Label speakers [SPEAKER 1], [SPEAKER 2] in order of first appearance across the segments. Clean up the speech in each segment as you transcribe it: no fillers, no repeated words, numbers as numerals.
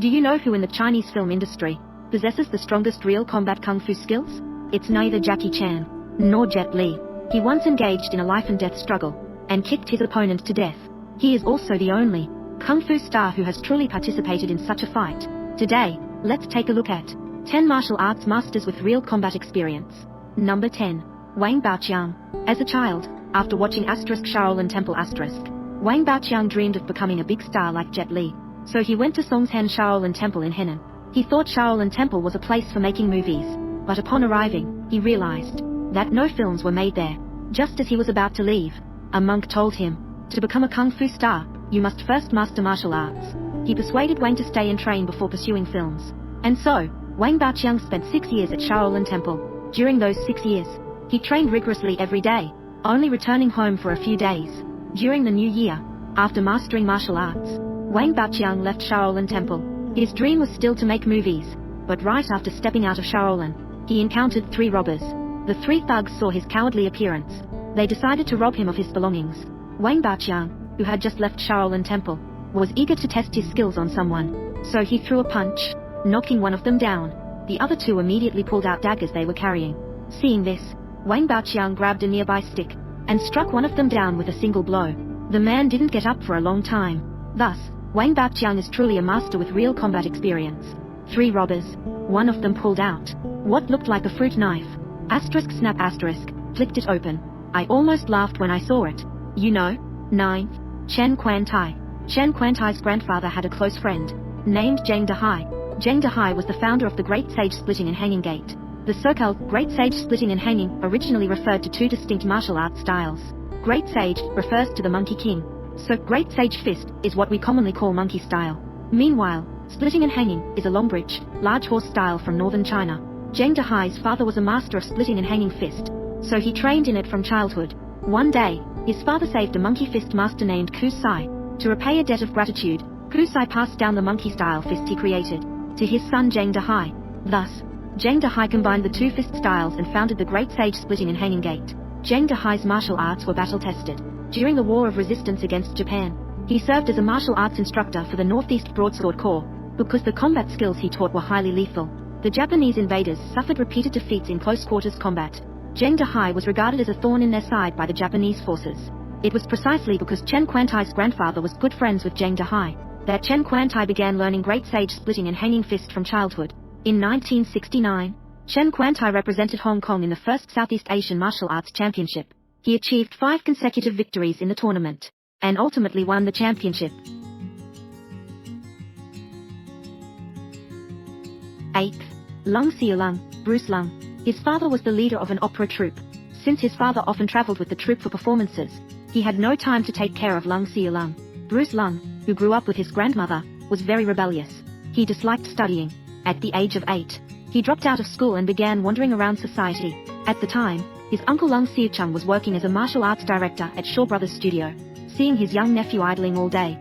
[SPEAKER 1] Do you know who in the Chinese film industry possesses the strongest real combat kung fu skills? It's neither Jackie Chan nor Jet Li. He once engaged in a life and death struggle and kicked his opponent to death. He is also the only kung fu star who has truly participated in such a fight. Today, let's take a look at 10 martial arts masters with real combat experience. Number 10. Wang Baoqiang. As a child, after watching Shaolin Temple Wang Baoqiang dreamed of becoming a big star like Jet Li. So he went to Songshan Shaolin Temple in Henan. He thought Shaolin Temple was a place for making movies, but upon arriving, he realized that no films were made there. Just as he was about to leave, a monk told him, to become a kung fu star, you must first master martial arts. He persuaded Wang to stay and train before pursuing films. And so, Wang Baoqiang spent 6 years at Shaolin Temple. During those 6 years, he trained rigorously every day, only returning home for a few days. During the new year, after mastering martial arts, Wang Baoqiang left Shaolin Temple. His dream was still to make movies, but right after stepping out of Shaolin, he encountered 3 robbers. The 3 thugs saw his cowardly appearance. They decided to rob him of his belongings. Wang Baoqiang, who had just left Shaolin Temple, was eager to test his skills on someone. So he threw a punch, knocking one of them down. The other 2 immediately pulled out daggers they were carrying. Seeing this, Wang Baoqiang grabbed a nearby stick and struck one of them down with a single blow. The man didn't get up for a long time. Thus, Wang Baoqiang is truly a master with real combat experience. 3 robbers. One of them pulled out what looked like a fruit knife. Snap flicked it open. I almost laughed when I saw it. You know? 9. Chen Quantai. Chen Quantai's grandfather had a close friend named Zheng Dehai. Zheng Dehai was the founder of the Great Sage Splitting and Hanging Gate. The so-called Great Sage Splitting and Hanging originally referred to 2 distinct martial arts styles. Great Sage refers to the Monkey King, so Great Sage Fist is what we commonly call monkey style. Meanwhile, Splitting and Hanging is a long bridge, large horse style from northern China. Zheng Dehai's father was a master of Splitting and Hanging Fist, so he trained in it from childhood. One day, his father saved a monkey fist master named Ku Sai. To repay a debt of gratitude, Ku Sai passed down the monkey style fist he created to his son Zheng Dehai. Thus, Zheng Dehai combined the 2 fist styles and founded the Great Sage Splitting and Hanging Gate. Zheng Dehai's martial arts were battle-tested. During the War of Resistance against Japan, he served as a martial arts instructor for the Northeast Broadsword Corps, because the combat skills he taught were highly lethal. The Japanese invaders suffered repeated defeats in close-quarters combat. Zheng Dehai was regarded as a thorn in their side by the Japanese forces. It was precisely because Chen Quantai's grandfather was good friends with Zheng Dehai that Chen Quantai began learning Great Sage Splitting and Hanging Fist from childhood. In 1969, Chen Quantai represented Hong Kong in the first Southeast Asian Martial Arts Championship. He achieved 5 consecutive victories in the tournament, and ultimately won the championship. 8th. Lung Xiaolong, Bruce Lung. His father was the leader of an opera troupe. Since his father often traveled with the troupe for performances, he had no time to take care of Lung Xiaolong. Bruce Lung, who grew up with his grandmother, was very rebellious. He disliked studying. At the age of 8, he dropped out of school and began wandering around society. At the time, his uncle Lung Xiucheng was working as a martial arts director at Shaw Brothers Studio. Seeing his young nephew idling all day,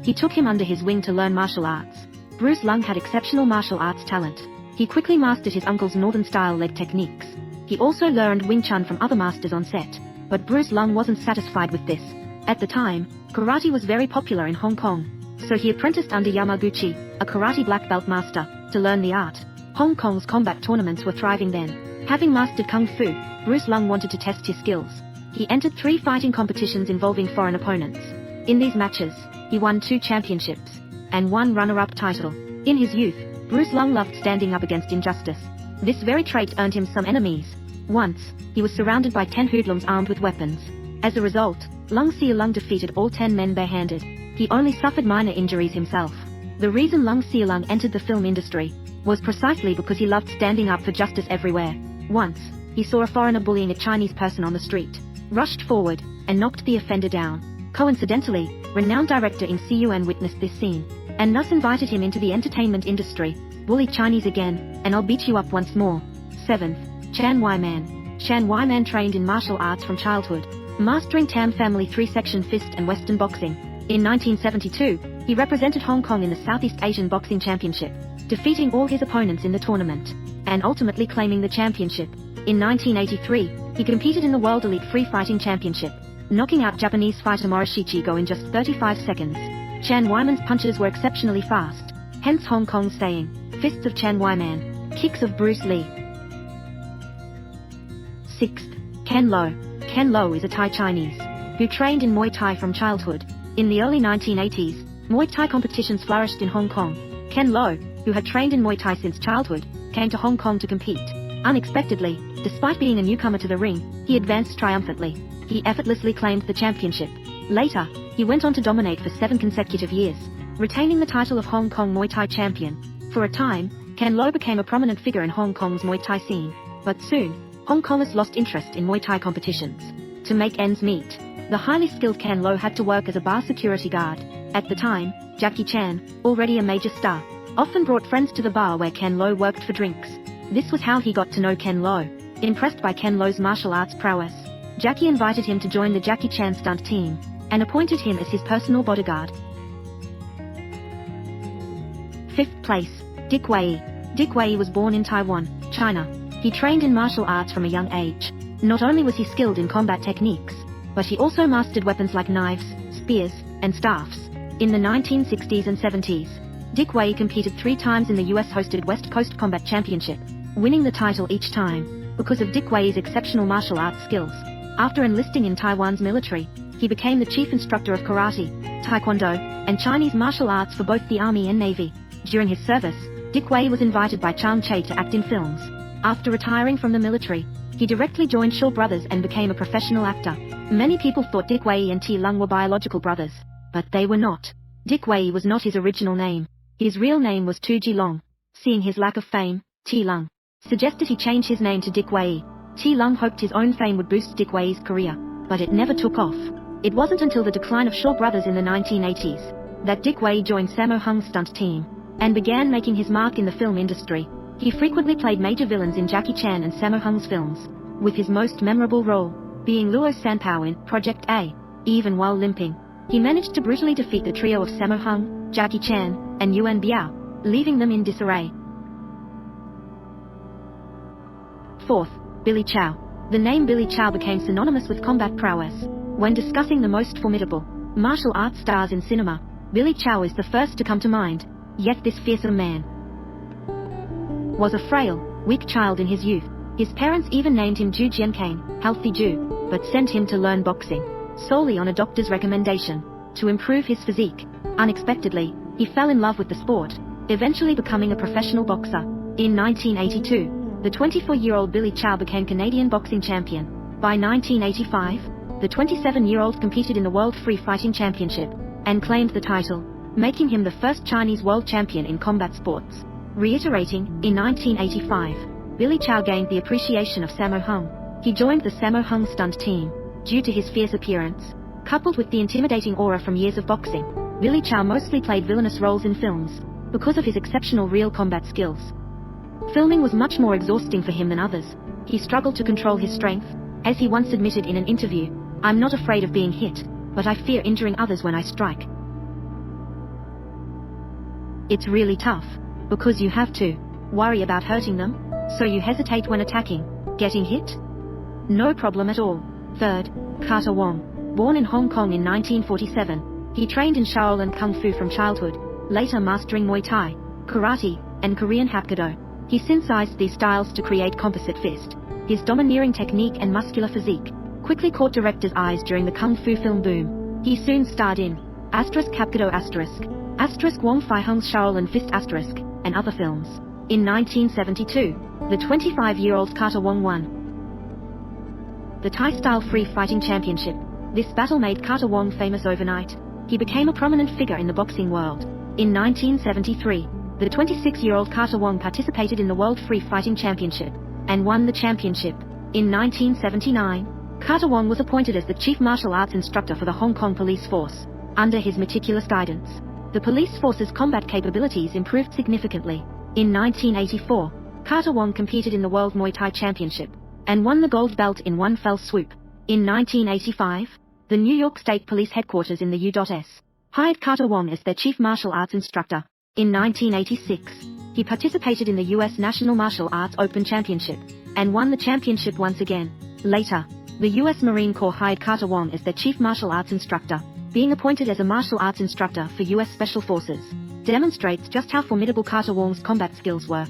[SPEAKER 1] he took him under his wing to learn martial arts. Bruce Lung had exceptional martial arts talent. He quickly mastered his uncle's northern-style leg techniques. He also learned Wing Chun from other masters on set. But Bruce Lung wasn't satisfied with this. At the time, karate was very popular in Hong Kong, so he apprenticed under Yamaguchi, a karate black belt master, to learn the art. Hong Kong's combat tournaments were thriving then. Having mastered Kung Fu, Bruce Lung wanted to test his skills. He entered 3 fighting competitions involving foreign opponents. In these matches, he won 2 championships and 1 runner-up title. In his youth, Bruce Lung loved standing up against injustice. This very trait earned him some enemies. Once, he was surrounded by 10 hoodlums armed with weapons. As a result, Lung Xiaolong defeated all 10 men barehanded. He only suffered minor injuries himself. The reason Lung Xiaolong entered the film industry was precisely because he loved standing up for justice everywhere. Once, he saw a foreigner bullying a Chinese person on the street, rushed forward, and knocked the offender down. Coincidentally, renowned director In Siyuan witnessed this scene, and thus invited him into the entertainment industry. Bully Chinese again, and I'll beat you up once more. 7th. Chan Weiman. Chan Weiman trained in martial arts from childhood, mastering Tam Family 3-section fist and Western boxing. In 1972, he represented Hong Kong in the Southeast Asian Boxing Championship, defeating all his opponents in the tournament, and ultimately claiming the championship. In 1983, he competed in the World Elite Free Fighting Championship, knocking out Japanese fighter Morishiki Go in just 35 seconds. Chan Wyman's punches were exceptionally fast, hence Hong Kong's saying, "Fists of Chan Wyman, kicks of Bruce Lee." 6th, Ken Lo. Ken Lo is a Thai Chinese who trained in Muay Thai from childhood. In the early 1980s, Muay Thai competitions flourished in Hong Kong. Ken Lo, who had trained in Muay Thai since childhood, came to Hong Kong to compete. Unexpectedly, despite being a newcomer to the ring, he advanced triumphantly. He effortlessly claimed the championship. Later, he went on to dominate for 7 consecutive years, retaining the title of Hong Kong Muay Thai champion. For a time, Ken Lo became a prominent figure in Hong Kong's Muay Thai scene, but soon, Hong Kongers lost interest in Muay Thai competitions. To make ends meet, the highly skilled Ken Lo had to work as a bar security guard. At the time, Jackie Chan, already a major star, often brought friends to the bar where Ken Lo worked for drinks. This was how he got to know Ken Lo. Impressed by Ken Lo's martial arts prowess, Jackie invited him to join the Jackie Chan stunt team, and appointed him as his personal bodyguard. 5th place, Dick Wei. Dick Wei was born in Taiwan, China. He trained in martial arts from a young age. Not only was he skilled in combat techniques, but he also mastered weapons like knives, spears, and staffs. In the 1960s and 70s, Dick Wei competed 3 times in the US-hosted West Coast Combat Championship, winning the title each time. Because of Dick Wei's exceptional martial arts skills, after enlisting in Taiwan's military, he became the chief instructor of karate, taekwondo, and Chinese martial arts for both the Army and Navy. During his service, Dick Wei was invited by Chang Che to act in films. After retiring from the military, he directly joined Shaw Brothers and became a professional actor. Many people thought Dick Wei and T Lung were biological brothers, but they were not. Dick Wei was not his original name. His real name was Tu Ji Long. Seeing his lack of fame, T Lung suggested he change his name to Dick Wei. T Lung hoped his own fame would boost Dick Wei's career, but it never took off. It wasn't until the decline of Shaw Brothers in the 1980s that Dick Wei joined Sammo Hung's stunt team and began making his mark in the film industry. He frequently played major villains in Jackie Chan and Sammo Hung's films, with his most memorable role being Luo Sanpao in Project A. Even while limping, he managed to brutally defeat the trio of Sammo Hung, Jackie Chan, and Yuan Biao, leaving them in disarray. 4th, Billy Chow. The name Billy Chow became synonymous with combat prowess. When discussing the most formidable martial arts stars in cinema, Billy Chow is the first to come to mind. Yet this fearsome man was a frail, weak child in his youth. His parents even named him Ju Jiankane, Healthy Ju, but sent him to learn boxing, solely on a doctor's recommendation, to improve his physique. Unexpectedly, he fell in love with the sport, eventually becoming a professional boxer. In 1982, the 24-year-old Billy Chow became Canadian boxing champion. By 1985, the 27-year-old competed in the World Free Fighting Championship, and claimed the title, making him the first Chinese world champion in combat sports. Reiterating, in 1985, Billy Chow gained the appreciation of Sammo Hung. He joined the Sammo Hung stunt team. Due to his fierce appearance, coupled with the intimidating aura from years of boxing, Billy Chow mostly played villainous roles in films. Because of his exceptional real combat skills, filming was much more exhausting for him than others. He struggled to control his strength, as he once admitted in an interview, "I'm not afraid of being hit, but I fear injuring others when I strike. It's really tough, because you have to worry about hurting them, so you hesitate when attacking. Getting hit? No problem at all." 3rd, Carter Wong. Born in Hong Kong in 1947, he trained in Shaolin Kung Fu from childhood, later mastering Muay Thai, Karate, and Korean Hapkido. He synthesized these styles to create Composite Fist. His domineering technique and muscular physique quickly caught directors' eyes during the Kung Fu film boom. He soon starred in Hapkido * Wong Fai Hung's Shaolin Fist * and other films. In 1972, the 25-year-old Carter Wong won the Thai Style Free Fighting Championship. This battle made Carter Wong famous overnight. He became a prominent figure in the boxing world. In 1973, the 26-year-old Carter Wong participated in the World Free Fighting Championship and won the championship. In 1979, Carter Wong was appointed as the chief martial arts instructor for the Hong Kong police force. Under his meticulous guidance, the police force's combat capabilities improved significantly. In 1984, Carter Wong competed in the World Muay Thai Championship and won the gold belt in one fell swoop. In 1985, the New York State Police headquarters in the U.S. hired Carter Wong as their chief martial arts instructor. In 1986, he participated in the U.S. National Martial Arts Open Championship and won the championship once again. Later, the U.S. Marine Corps hired Carter Wong as their chief martial arts instructor. being appointed as a martial arts instructor for U.S. Special Forces, demonstrates just how formidable Carter Wong's combat skills were.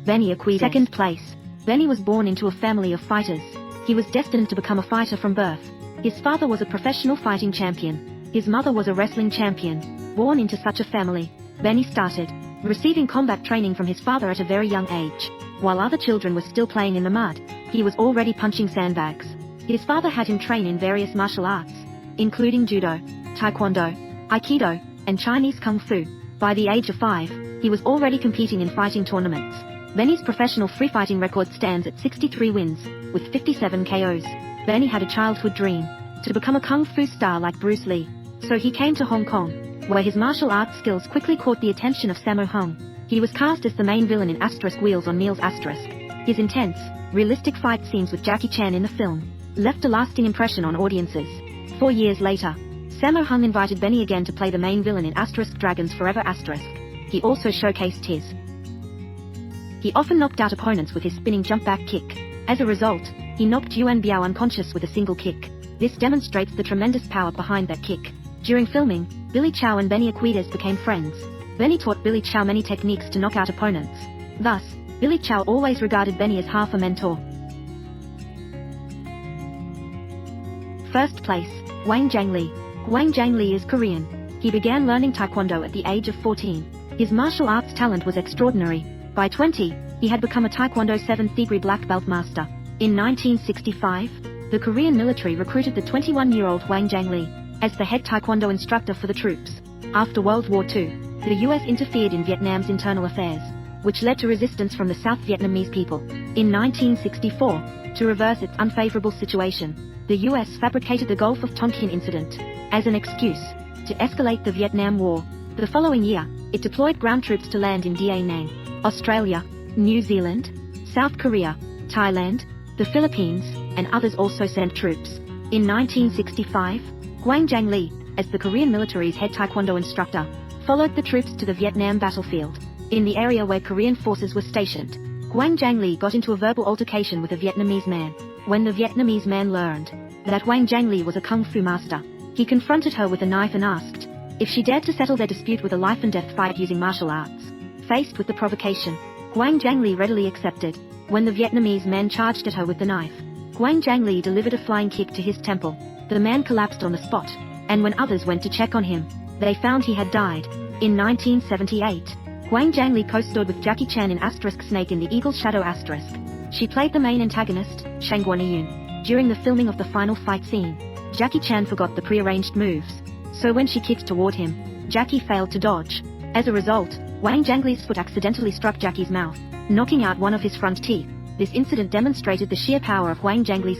[SPEAKER 1] Benny Aquiles. Second place. Benny was born into a family of fighters. He was destined to become a fighter from birth. His father was a professional fighting champion. His mother was a wrestling champion. Born into such a family, Benny started receiving combat training from his father at a very young age. While other children were still playing in the mud, he was already punching sandbags. His father had him train in various martial arts, including judo, taekwondo, aikido, and Chinese kung fu. By the age of 5, he was already competing in fighting tournaments. Benny's professional free fighting record stands at 63 wins, with 57 KOs. Benny had a childhood dream to become a kung fu star like Bruce Lee. So he came to Hong Kong, where his martial arts skills quickly caught the attention of Sammo Hung. He was cast as the main villain in Wheels on Meals*. His intense, realistic fight scenes with Jackie Chan in the film left a lasting impression on audiences. 4 years later, Sammo Hung invited Benny again to play the main villain in Dragons Forever*. He also showcased He often knocked out opponents with his spinning jump back kick. As a result, he knocked Yuan Biao unconscious with a single kick. This demonstrates the tremendous power behind that kick. During filming, Billy Chow and Benny Aquiles became friends. Benny taught Billy Chow many techniques to knock out opponents. Thus, Billy Chow always regarded Benny as half a mentor. First place, Wang Jiangli. Wang Jiangli is Korean. He began learning Taekwondo at the age of 14. His martial arts talent was extraordinary. By 20, he had become a Taekwondo 7th degree black belt master. In 1965, the Korean military recruited the 21-year-old Wang Jiangli as the head Taekwondo instructor for the troops. After World War II, the US interfered in Vietnam's internal affairs, which led to resistance from the South Vietnamese people. In 1964, to reverse its unfavorable situation, the US fabricated the Gulf of Tonkin incident as an excuse to escalate the Vietnam War. The following year, it deployed ground troops to land in Da Nang, Australia, New Zealand, South Korea, Thailand, the Philippines, and others also sent troops. In 1965, Wang Jiangli, as the Korean military's head Taekwondo instructor, followed the troops to the Vietnam battlefield. In the area where Korean forces were stationed, Wang Jiangli got into a verbal altercation with a Vietnamese man. When the Vietnamese man learned that Wang Jiangli was a kung fu master, he confronted her with a knife and asked if she dared to settle their dispute with a life-and-death fight using martial arts. Faced with the provocation, Wang Jiangli readily accepted. When the Vietnamese man charged at her with the knife, Wang Jiangli delivered a flying kick to his temple. The man collapsed on the spot, and when others went to check on him, they found he had died. In 1978, Wang Jiangli co-starred with Jackie Chan in Snake in the Eagle's Shadow*. She played the main antagonist, Shang Guaniyun. During the filming of the final fight scene, Jackie Chan forgot the pre-arranged moves, so when she kicked toward him, Jackie failed to dodge. As a result, Wang Jiangli's foot accidentally struck Jackie's mouth, knocking out one of his front teeth. This incident demonstrated the sheer power of Wang Jiangli's